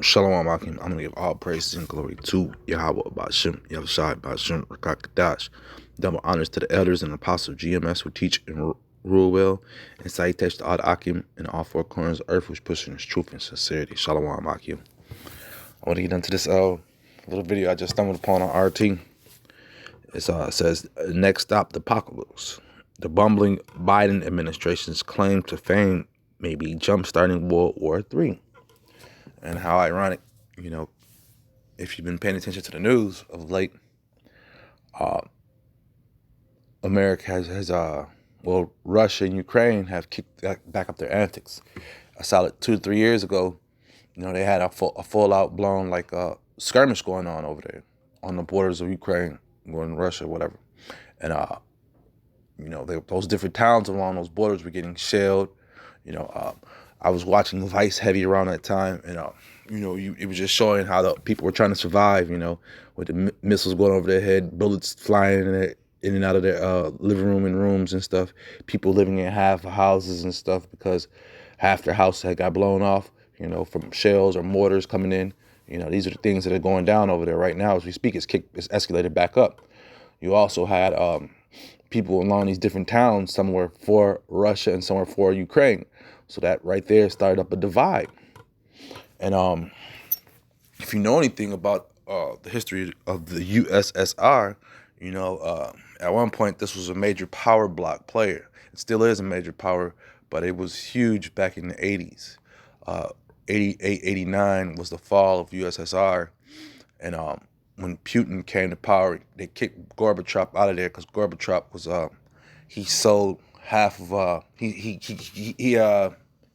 Shalom Akim. I'm going to give all praises and glory to Yahweh Bashim, Yahushai Bashim, Rakakadash. Double honors to the elders and apostles of GMS who teach and rule well. And salutation to all the Akim in all four corners of earth who's pushing his truth and sincerity. Shalom Akim. I want to get into this little video I just stumbled upon on RT. It says, next stop, the apocalypse. The bumbling Biden administration's claim to fame may be jump-starting World War III. And how ironic, if you've been paying attention to the news of late, America Russia and Ukraine have kicked back up their antics. A solid 2 to 3 years ago, they had a full out blown skirmish going on over there on the borders of Ukraine, going to Russia, whatever. And those different towns along those borders were getting shelled. I was watching Vice heavy around that time, and it was just showing how the people were trying to survive. With the missiles going over their head, bullets flying in and out of their living room and rooms and stuff. People living in half houses and stuff because half their house had got blown off. From shells or mortars coming in. These are the things that are going down over there right now as we speak. It's escalated back up. You also had people along these different towns, somewhere for Russia and somewhere for Ukraine. So that right there started up a divide. And if you know anything about the history of the USSR, at one point this was a major power block player. It still is a major power, but it was huge back in the 80s. 88, 89 was the fall of USSR. And when Putin came to power, they kicked Gorbachev out of there because Gorbachev was he sold half of he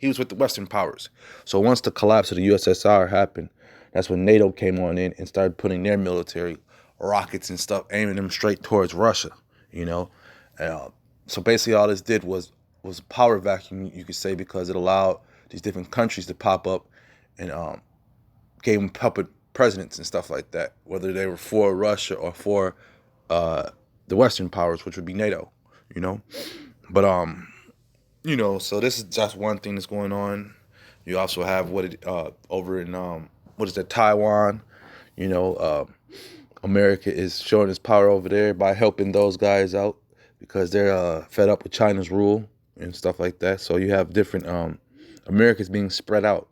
was with the Western powers. So once the collapse of the USSR happened, that's when NATO came on in and started putting their military rockets and stuff, aiming them straight towards Russia. So basically all this did was a power vacuum, you could say, because it allowed these different countries to pop up and gave them puppet presidents and stuff like that, whether they were for Russia or for the Western powers, which would be NATO, But so this is just one thing that's going on. You also have over in Taiwan. America is showing its power over there by helping those guys out because they're fed up with China's rule and stuff like that. So you have different America's being spread out.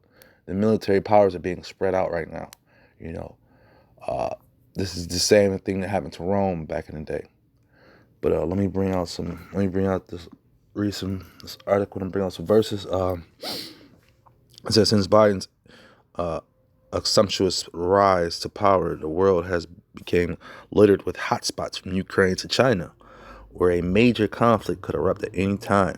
The military powers are being spread out right now. This is the same thing that happened to Rome back in the day. But let me bring out this article and bring out some verses. It says, since Biden's a sumptuous rise to power, the world has become littered with hotspots from Ukraine to China, where a major conflict could erupt at any time.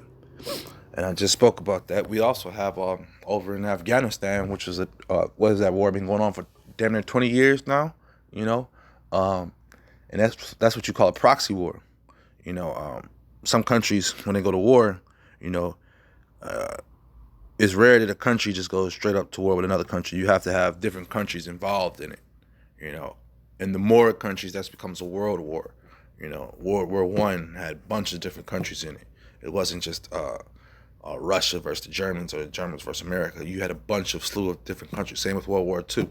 And I just spoke about that. We also have over in Afghanistan, which is what is that war been going on for damn near 20 years now, and that's what you call a proxy war. Some countries, when they go to war, it's rare that a country just goes straight up to war with another country. You have to have different countries involved in it, and the more countries, that becomes a world war. World War One had a bunch of different countries in it. It wasn't just Russia versus the Germans or the Germans versus America. You had a slew of different countries. Same with World War II.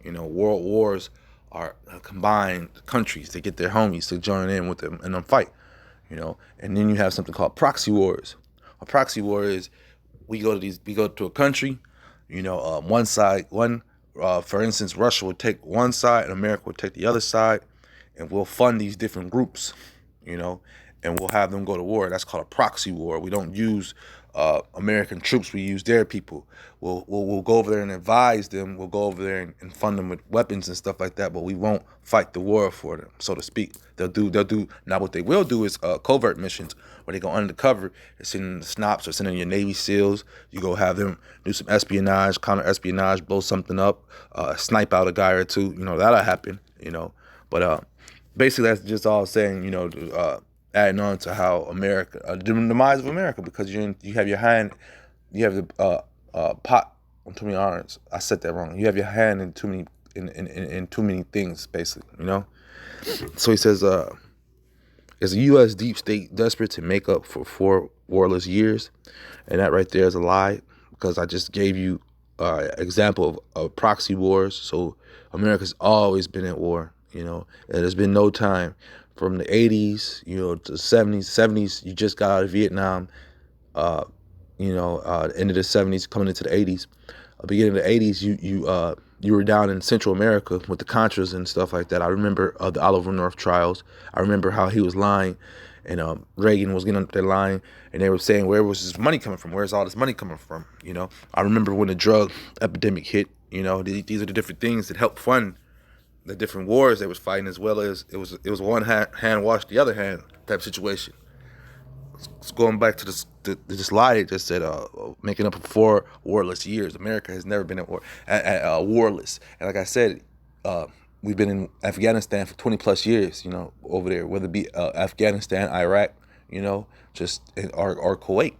World wars are combined countries. They get their homies to join in with them and then fight. And then you have something called proxy wars. A proxy war is we go to a country, one side, for instance, Russia would take one side and America would take the other side, and we'll fund these different groups, and we'll have them go to war. That's called a proxy war. We don't use American troops. We use their people. We'll go over there and advise them. We'll go over there and fund them with weapons and stuff like that, but we won't fight the war for them, so to speak. They'll do now. What they will do is covert missions where they go undercover. They're sending the SNOPs or sending your Navy SEALs. You go have them do some espionage, counter-espionage, blow something up, snipe out a guy or two. That'll happen. But basically that's just all saying. Adding on to how America, the demise of America, because you have your hand, you have the pot on too many irons. I said that wrong. You have your hand in too many in too many things, basically. So he says, is the U.S. deep state desperate to make up for 4 warless years? And that right there is a lie, because I just gave you example of proxy wars. So America's always been at war. And there's been no time from the 80s, to the 70s. 70s, you just got out of Vietnam. Uh, the end of the 70s, coming into the 80s. Beginning of the 80s, you were down in Central America with the Contras and stuff like that. I remember the Oliver North trials. I remember how he was lying, and Reagan was getting up there lying, and they were saying, where was this money coming from? Where's all this money coming from? I remember when the drug epidemic hit. These are the different things that helped fund the different wars they was fighting, as well as it was one hand wash the other hand type situation. So going back to this lie they just said, making up for 4 warless years. America has never been at warless. And like I said, we've been in Afghanistan for 20 plus years. Over there, whether it be Afghanistan, Iraq, just or Kuwait.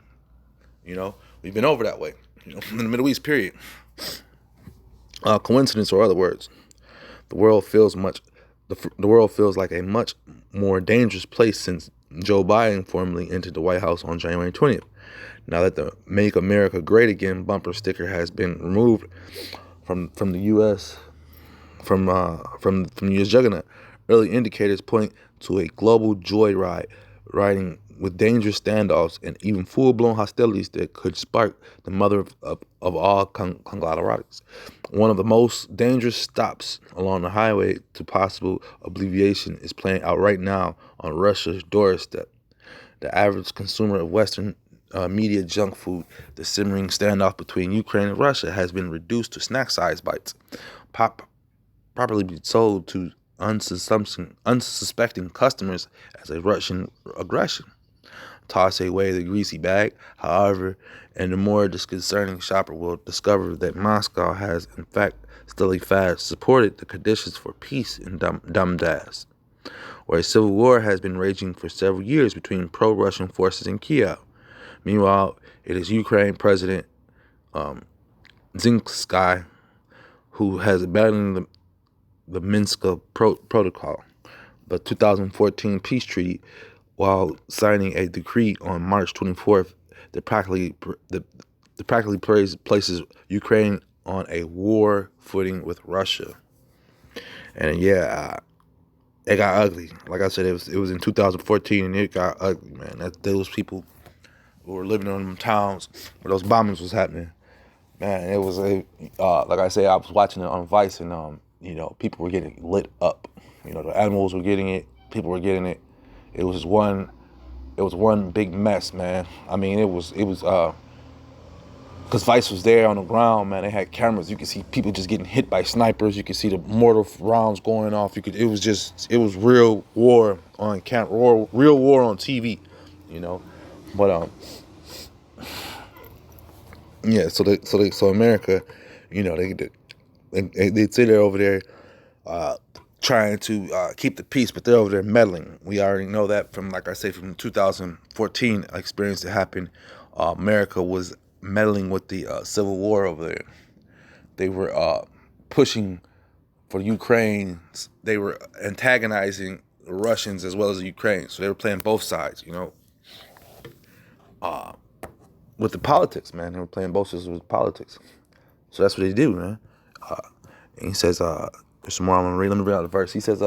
We've been over that way. In the Middle East, period. Coincidence or other words, the world feels like a much more dangerous place since Joe Biden formally entered the White House on January 20th. Now that the "Make America Great Again" bumper sticker has been removed from the U.S. from the U.S. juggernaut, early indicators point to a global joyride, riding with dangerous standoffs and even full-blown hostilities that could spark the mother of all conglomerates. One of the most dangerous stops along the highway to possible oblivion is playing out right now on Russia's doorstep. The average consumer of Western media junk food, the simmering standoff between Ukraine and Russia, has been reduced to snack-sized bites, properly be sold to unsuspecting customers as a Russian aggression. Toss away the greasy bag, however, and the more disconcerting shopper will discover that Moscow has, in fact, steadily fast supported the conditions for peace in Donbass, where a civil war has been raging for several years between pro-Russian forces in Kiev. Meanwhile, it is Ukraine President Zelensky who has abandoned the Minsk Protocol, the 2014 peace treaty, while signing a decree on March 24th that practically places Ukraine on a war footing with Russia. And yeah, it got ugly. Like I said, it was in 2014, and it got ugly, man. Those people who were living in them towns where those bombings was happening, man, it was like I said, I was watching it on Vice, and people were getting lit up. The animals were getting it, people were getting it. It was one big mess, man. I mean, it was because Vice was there on the ground, man. They had cameras. You could see people just getting hit by snipers. You could see the mortar rounds going off. It was real war on camera, real war on TV, But yeah. So America, they sit there over there, trying to keep the peace, but they're over there meddling. We already know that from, like I say, from the 2014 experience that happened. America was meddling with the Civil War over there. They were pushing for Ukraine. They were antagonizing the Russians as well as the Ukraine. So they were playing both sides, with the politics, man. They were playing both sides with politics. So that's what they do, man. And he says, there's some more I'm going to read. Let me read out the verse. He says,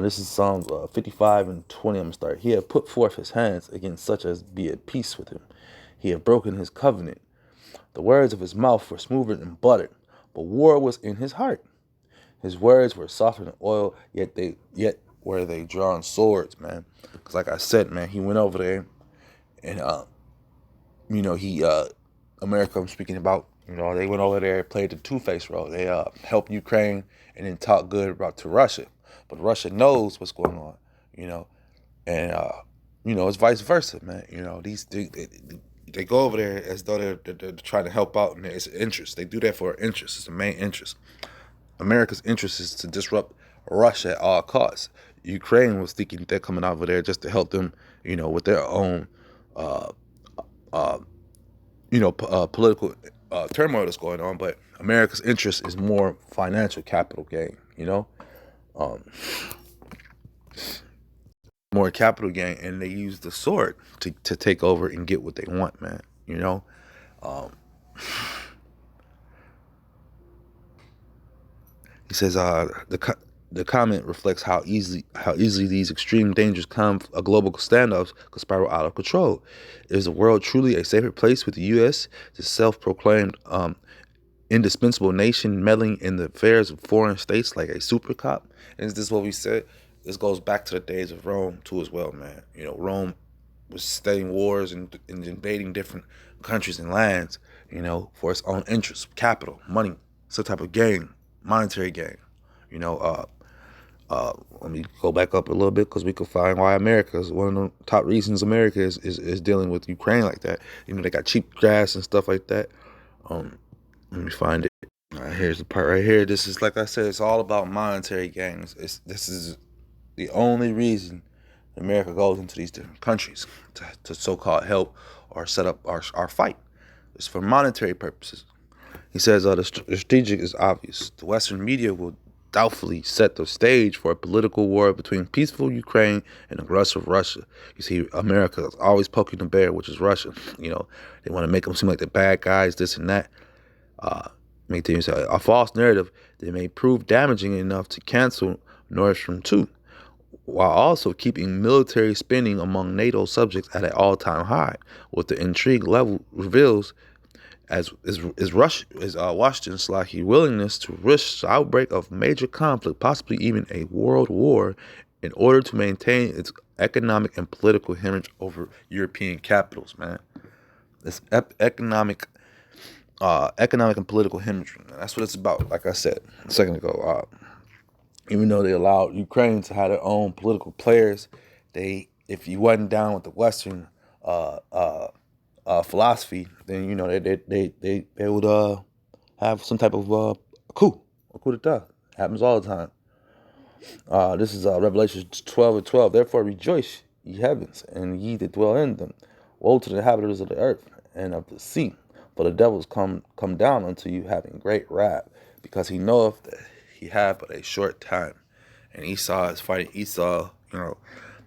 this is Psalms 55 and 20. I'm going to start. He had put forth his hands against such as be at peace with him. He had broken his covenant. The words of his mouth were smoother than butter, but war was in his heart. His words were softer than oil, yet were they drawn swords, man. Because like I said, man, he went over there, and America, I'm speaking about, they went over there, played the two-faced role. They helped Ukraine and then talk good about to Russia. But Russia knows what's going on, and it's vice versa, man. They go over there as though they're trying to help out, and it's an interest. They do that for an interest. It's the main interest. America's interest is to disrupt Russia at all costs. Ukraine was thinking they're coming over there just to help them, with their own, political turmoil that's going on. But America's interest is more financial capital gain, more capital gain, and they use the sword to take over and get what they want, man. He says, the comment reflects how easily these extreme dangers come. A global standoff could spiral out of control. Is the world truly a safer place with the U.S., the self-proclaimed indispensable nation, meddling in the affairs of foreign states like a super cop? And is this what we said? This goes back to the days of Rome too, as well, man. You know, Rome was studying wars and invading different countries and lands, for its own interests, capital, money, some type of gain, monetary gain. You know, let me go back up a little bit because we could find why America is one of the top reasons America is dealing with Ukraine like that. They got cheap gas and stuff like that. Let me find it. All right, here's the part right here. This is, like I said, it's all about monetary gains. This is the only reason America goes into these different countries to so-called help or set up our fight. It's for monetary purposes. He says the strategic is obvious. The Western media will doubtfully set the stage for a political war between peaceful Ukraine and aggressive Russia. You see, America is always poking the bear, which is Russia. They want to make them seem like the bad guys, this and that. Make things a false narrative that may prove damaging enough to cancel Nord Stream 2, while also keeping military spending among NATO subjects at an all-time high. What the intrigue level reveals is Washington's likely willingness to risk the outbreak of major conflict, possibly even a world war, in order to maintain its economic and political heritage over European capitals. Man, this economic and political hindrance. That's what it's about. Like I said a second ago, even though they allowed Ukraine to have their own political players, if you wasn't down with the Western philosophy, then they would have some type of a coup d'état. Happens all the time. This is Revelation 12:12. Therefore rejoice, ye heavens, and ye that dwell in them. Woe to the inhabitants of the earth and of the sea. For the devils come down unto you having great wrath, because he knoweth that he have but a short time. And Esau is fighting Esau.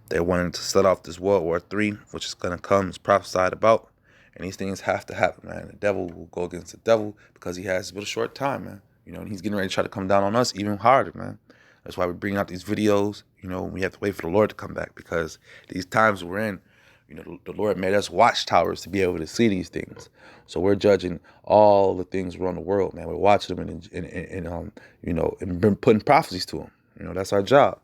They wanted to set off this World War III, which is going to come, as prophesied about. And these things have to happen, man. The devil will go against the devil because he has but a short time, man. And he's getting ready to try to come down on us even harder, man. That's why we're bringing out these videos. We have to wait for the Lord to come back, because these times we're in, the Lord made us watchtowers to be able to see these things. So we're judging all the things around the world, man. We're watching them and been putting prophecies to them. That's our job.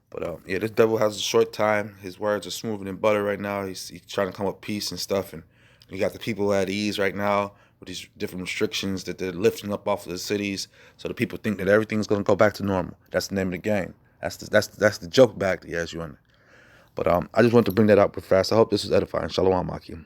But this devil has a short time. His words are smoother than butter right now. He's trying to come up with peace and stuff. And you got the people at ease right now with these different restrictions that they're lifting up off of the cities. So the people think that everything's going to go back to normal. That's the name of the game. That's the joke back there, as you under. But I just wanted to bring that out real fast. I hope this was edifying. Shalom, Maki.